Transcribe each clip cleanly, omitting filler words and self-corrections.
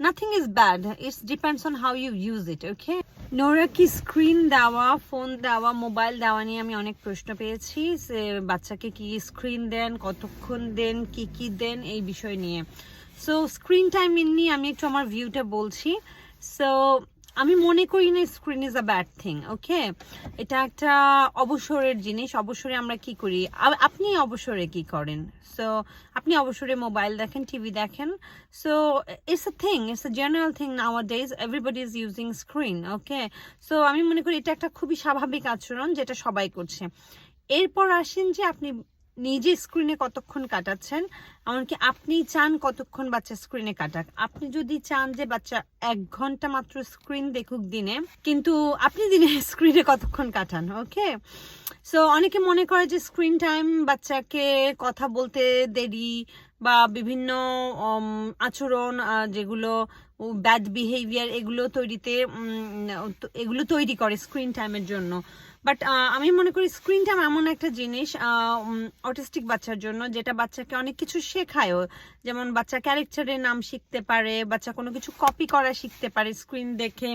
nothing is bad, it depends on how you use it. Okay, Nora কি screen দেওয়া, phone দেওয়া, mobile দেওয়া নিয়ে আমি অনেক প্রশ্ন পেয়েছি যে বাচ্চাকে কি স্ক্রিন দেন, কতক্ষণ দেন, কি কি দেন এই বিষয় নিয়ে। সো স্ক্রিন টাইম নিয়ে আমি একটু আমার ভিউটা বলছি। সো আমি মনে করি না screen is a bad thing. Okay, এটা একটা অবসরের জিনিস। অবসরে আমরা কি করি, আপনি অবসরে কি করেন? সো আপনি অবসরে মোবাইল দেখেন, টিভি দেখেন। So it's a thing, it's a general thing now days, everybody is using screen. Okay, so আমি মনে করি এটা একটা খুবই স্বাভাবিক আচরণ যেটা সবাই করছে। এরপর আসেন যে আপনি নিজে স্ক্রিনে কতক্ষণ কাটাচ্ছেন, এমনকি আপনি চান কতক্ষণ বাচ্চা স্ক্রিনে কাটাক। আপনি যদি চান যে বাচ্চা 1 ঘন্টা মাত্র স্ক্রিন দেখুক দিনে, কিন্তু আপনি দিনে স্ক্রিনে কতক্ষণ কাটান? ওকে, সো অনেকে মনে করে যে স্ক্রিন টাইম বাচ্চাকে কথা বলতে দেরি বা বিভিন্ন আচরণ যেগুলো ব্যাড বিহেভিয়ার এগুলো তৈরি করে স্ক্রিন টাইমের জন্য। বাট আমি মনে করি স্ক্রিন টাইম এমন একটা জিনিস অটিস্টিক বাচ্চার জন্য যেটা বাচ্চাকে অনেক কিছু শেখায়ও। যেমন বাচ্চা ক্যারেক্টারের নাম শিখতে পারে, বাচ্চা কোনো কিছু কপি করা শিখতে পারে স্ক্রিন দেখে।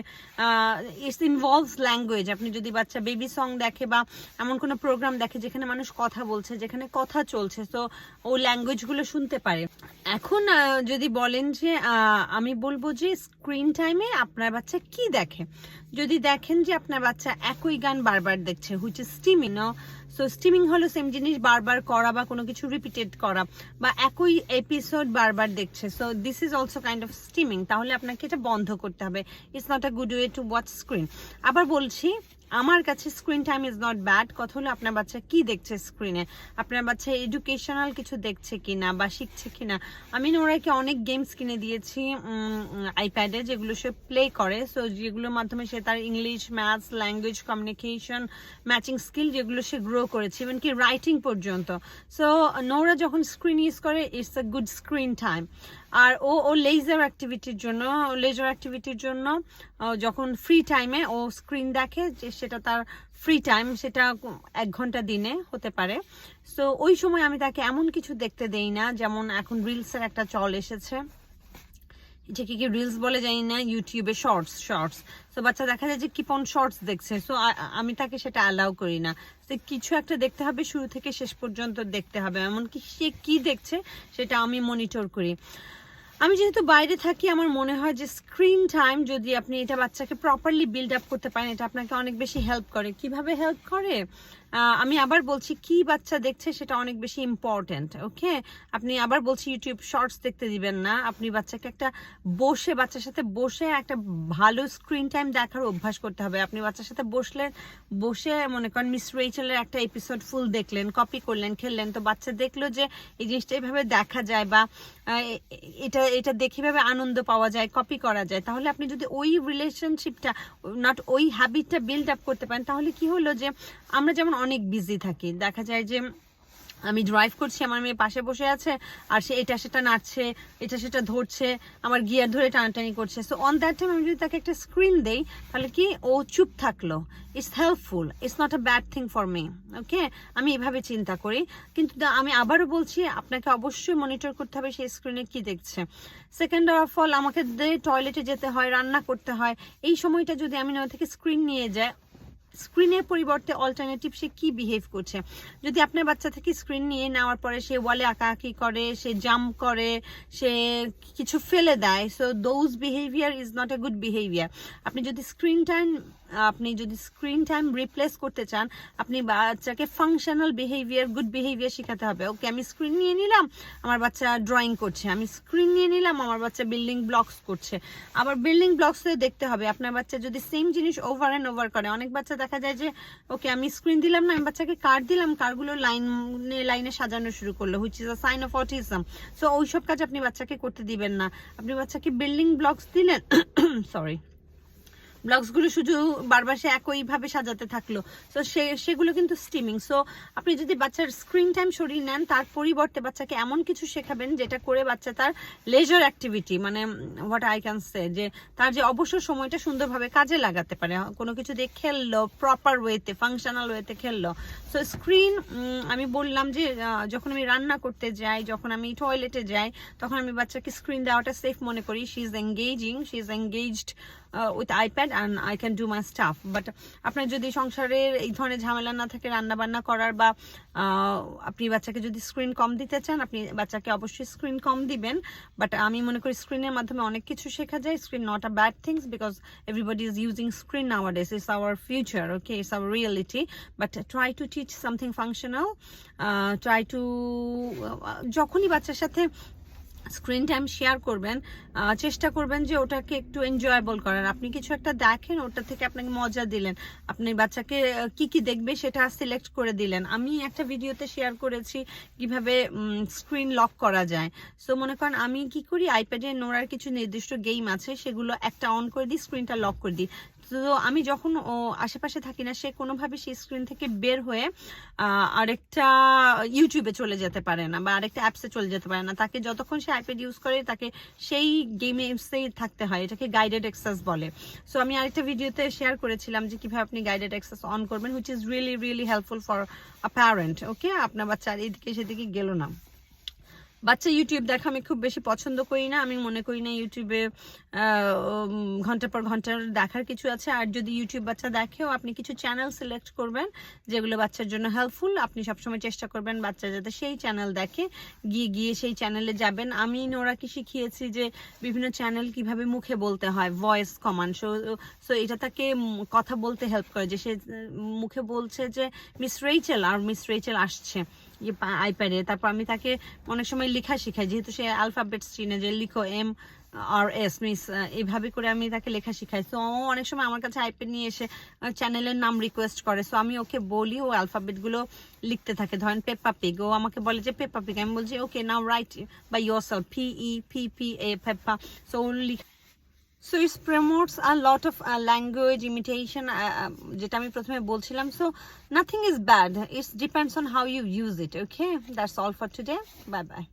It's involves language. আপনি যদি বাচ্চা বেবি সং দেখে বা এমন কোনো প্রোগ্রাম দেখে যেখানে মানুষ কথা বলছে, যেখানে কথা চলছে, তো ও ল্যাঙ্গুয়েজগুলো শুনতে পারে। এখন যদি বলেন যে আমি বলবো যে স্ক্রিন টাইমে আপনার বাচ্চা কি দেখে। যদি দেখেন যে আপনার বাচ্চা একই গান বারবার দেখছে, which is steaming. So steaming হলো সেম জিনিস বারবার করা বা কোনো কিছু রিপিটেড করা, বা একই এপিসোড বারবার দেখছে, so this is also kind of steaming. তাহলে আপনাকে এটা বন্ধ করতে হবে। It's not a good way to watch screen. আবার বলছি, আমার কাছে screen time is not bad. কথা হলো আপনার বাচ্চা কি দেখছে স্ক্রিনে, আপনার বাচ্চা এডুকেশনাল কিছু দেখছে কিনা বা শিখছে কিনা। আমি নোরাকে অনেক গেমস কিনে দিয়েছি আইপ্যাডে, যেগুলো সে প্লে করে। সো যেগুলোর মাধ্যমে সে তার English, maths, language, communication, matching skill যেগুলো সে গ্রো করেছে, এমনকি রাইটিং পর্যন্ত। সো নোরা যখন স্ক্রিন ইউজ করে, it's a good screen time. আর ও লেজার অ্যাক্টিভিটির জন্য যখন ফ্রি টাইমে ও স্ক্রিন দেখে, যে সেটা তার ফ্রি টাইম, সেটা 1 ঘন্টা দিনে হতে পারে। সো ওই সময় আমি তাকে এমন কিছু দেখতে দেই না, যেমন এখন রিলসের একটা চল এসেছে, এটা কি রিলস বলে জানি না, ইউটিউবে শর্টস। সো বাচ্চা দেখা যায় যে কিপ অন শর্টস দেখছে। সো আমি তাকে সেটা অ্যালাউ করি না। কিছু একটা দেখতে হবে, শুরু থেকে শেষ পর্যন্ত দেখতে হবে, এমনকি সে কি দেখছে সেটা আমি মনিটর করি। আমি যেহেতু বাইরে থাকি, আমার মনে হয় যে স্ক্রিন টাইম যদি আপনি এটা বাচ্চাকে প্রপারলি বিল্ড আপ করতে পারেন, এটা আপনাকে অনেক বেশি হেল্প করে। কিভাবে হেল্প করে আমি আবার বলছি, কি বাচ্চা দেখছে সেটা অনেক বেশি ইম্পর্টেন্ট। ওকে, আপনি আবার বলছি ইউটিউব শর্টস দেখতে দিবেন না। আপনি বাচ্চাকে বাচ্চার সাথে বসে একটা ভালো স্ক্রিন টাইম দেখার অভ্যাস করতে হবে। আপনি বাচ্চার সাথে বসে মনে করেন মিস রেচেলের একটা এপিসোড ফুল দেখলেন, কপি করলেন, খেললেন, তো বাচ্চা দেখলো যে এই জিনিসটা এইভাবে দেখা যায় বা এটা দেখে ভাবে আনন্দ পাওয়া যায়, কপি করা যায়। তাহলে আপনি যদি ওই রিলেশনশিপটা, নট ওই হ্যাবিটটা বিল্ড আপ করতে পারেন, তাহলে কি হলো যে আমরা যেমন অনেক বিজি থাকি, দেখা যায় যে আমি ড্রাইভ করছি, আমার মেয়ে পাশে বসে আছে আর সে এটা সেটা নাচছে, এটা সেটা ধরছে, আমার গিয়ার ধরে টানাটানি করছে। সো অন দ্যাট টাইম আমি যদি তাকে একটা স্ক্রিন দেই, তাহলে কি ও চুপ থাকলো। It's helpful, it's not a bad thing for me. Okay, আমি এভাবে চিন্তা করি। কিন্তু আমি আবারও বলছি, আপনাকে অবশ্যই মনিটর করতে হবে সেই স্ক্রিনে কি দেখছে। সেকেন্ড অফ অল, আমাকে টয়লেটে যেতে হয়, রান্না করতে হয়, এই সময়টা যদি আমি না থেকে স্ক্রিন নিয়ে যাই, স্ক্রিনের পরিবর্তে অল্টারনেটিভ সে কি বিহেভ করছে। যদি আপনার বাচ্চা থেকে স্ক্রিন নিয়ে নেওয়ার পরে সে ওয়ালে আঁকাআঁকি করে, সে জাম্প করে, সে কিছু ফেলে দেয়, so those behaviour is not a good behaviour. আপনি যদি স্ক্রিন টাইম রিপ্লেস করতে চান, আপনি বাচ্চাকে ফাংশনাল বিহেভিয়ার, গুড বিহেভিয়ার শেখাতে হবে। ওকে, আমি স্ক্রিন নিয়ে নিলাম, আমার বাচ্চা ড্রয়িং করছে, আমি স্ক্রিন নিয়ে নিলাম, আমার বাচ্চা বিল্ডিং ব্লকস করছে। আবার বিল্ডিং ব্লকসে দেখতে হবে আপনার বাচ্চা যদি সেম জিনিস ওভার অ্যান্ড ওভার করে। অনেক বাচ্চা দেখা যায় যে ওকে আমি স্ক্রিন দিলাম না, আমি বাচ্চাকে কার্ড দিলাম, কার্ডগুলো লাইনে সাজানো শুরু করলো, which is a sign of autism. So ওইসব কাজ আপনি বাচ্চাকে করতে দিবেন না। আপনি বাচ্চাকে বিল্ডিং ব্লকস দিলেন, সরি, ব্লগসগুলো শুধু বারবার সে একইভাবে সাজাতে থাকলো, সো সেগুলো কিন্তু স্টিমিং। সো আপনি যদি বাচ্চার স্ক্রিন টাইম সরিয়ে নেন, তার পরিবর্তে বাচ্চাকে এমন কিছু শেখাবেন যেটা করে বাচ্চা তার লেজার অ্যাক্টিভিটি, মানে হোয়াট আই ক্যান সে, যে তার যে অবসর সময়টা সুন্দরভাবে কাজে লাগাতে পারে, কোনো কিছু দিয়ে খেললো, প্রপার ওয়েতে, ফাংশনাল ওয়েতে খেললো। সো স্ক্রিন, আমি বললাম যে যখন আমি রান্না করতে যাই, যখন আমি টয়লেটে যাই, তখন আমি বাচ্চাকে স্ক্রিন দেওয়াটা সেফ মনে করি। She is engaged with iPad and I can do my stuff. But আপনার যদি সংসারের এই ধরনের ঝামেলা না থাকে, রান্না বান্না করার, বা আপনি বাচ্চাকে যদি স্ক্রিন কম দিতে চান, আপনি বাচ্চাকে অবশ্যই স্ক্রিন কম দিবেন। বাট আমি মনে করি স্ক্রিনের মাধ্যমে অনেক কিছু শেখা যায়। Screen not a bad things, because everybody is using screen nowadays. It's our future, okay? It's our reality. But try to teach something functional. Try to যখনই বাচ্চার সাথে স্ক্রিন টাইম শেয়ার করবেন, চেষ্টা করবেন যে ওটাকে একটু এনজয়েবল করার। আপনি কিছু একটা দেখেন, ওটা থেকে আপনাকে মজা দিলেন, আপনি বাচ্চাকে কি কি দেখবে সেটা সিলেক্ট করে দিলেন। আমি একটা ভিডিওতে শেয়ার করেছি কিভাবে স্ক্রিন লক করা যায়। সো মনে করেন আমি কি করি, আইপ্যাডে নোরার কিছু নির্দিষ্ট গেম আছে, সেগুলো একটা অন করে দিই, স্ক্রিনটা লক করে দিই। তো আমি যখন আশেপাশে থাকি না, সে কোনোভাবে সেই স্ক্রিন থেকে বের হয়ে আরেকটা ইউটিউবে চলে যেতে পারে না, বা আরেকটা অ্যাপসে চলে যেতে পারে না। তাকে যতক্ষণ সে আইপ্যাড ইউজ করে, তাকে সেই গেমসেই থাকতে হয়। এটাকে গাইডেড অ্যাক্সেস বলে। সো আমি আরেকটা ভিডিওতে শেয়ার করেছিলাম যে কিভাবে আপনি গাইডেড অ্যাক্সেস অন করবেন, which is really helpful for a parent. Okay, আপনার বাচ্চা আর এদিকে সেদিকে গেল না। বাচ্চা ইউটিউব দেখা আমি খুব বেশি পছন্দ করি না। আমি মনে করি না ইউটিউবে ঘন্টার পর ঘন্টা দেখার কিছু আছে। আর যদি ইউটিউব বাচ্চা দেখেও, আপনি কিছু চ্যানেল সিলেক্ট করবেন যেগুলো বাচ্চার জন্য হেল্পফুল। আপনি সবসময় চেষ্টা করবেন বাচ্চা যাতে সেই চ্যানেল দেখে, গিয়ে সেই চ্যানেলে যাবেন। আমি নোরাকে শিখিয়েছি যে বিভিন্ন চ্যানেল কিভাবে মুখে বলতে হয়, ভয়েস কমান্ড। সো এটা তাকে কথা বলতে হেল্প করে, যে সে মুখে বলছে যে মিস রেইচেল, আর মিস রেইচেল আসছে আইপ্যাডে। তারপর আমি তাকে অনেক সময় লেখা শিখাই, যেহেতু সে অ্যালফাবেটস চিনে, যে লিখো MRS মিস, এইভাবে করে আমি তাকে লেখা শিখাই। সো অনেক সময় আমার কাছে আইপ্যাড নিয়ে এসে চ্যানেলের নাম রিকোয়েস্ট করে। সো আমি ওকে বলি, ও অ্যালফাবেট গুলো লিখতে থাকে। ধরেন পেপ্পা পিগ, ও আমাকে বলে যে পেপ্পা পিগ, আমি বলছি ওকে now write by yourself, PEPPA, Peppa. So So it promotes a lot of language imitation, যেটা আমি প্রথমে বলছিলাম। So nothing is bad, it depends on how you use it. Okay, that's all for today. Bye bye.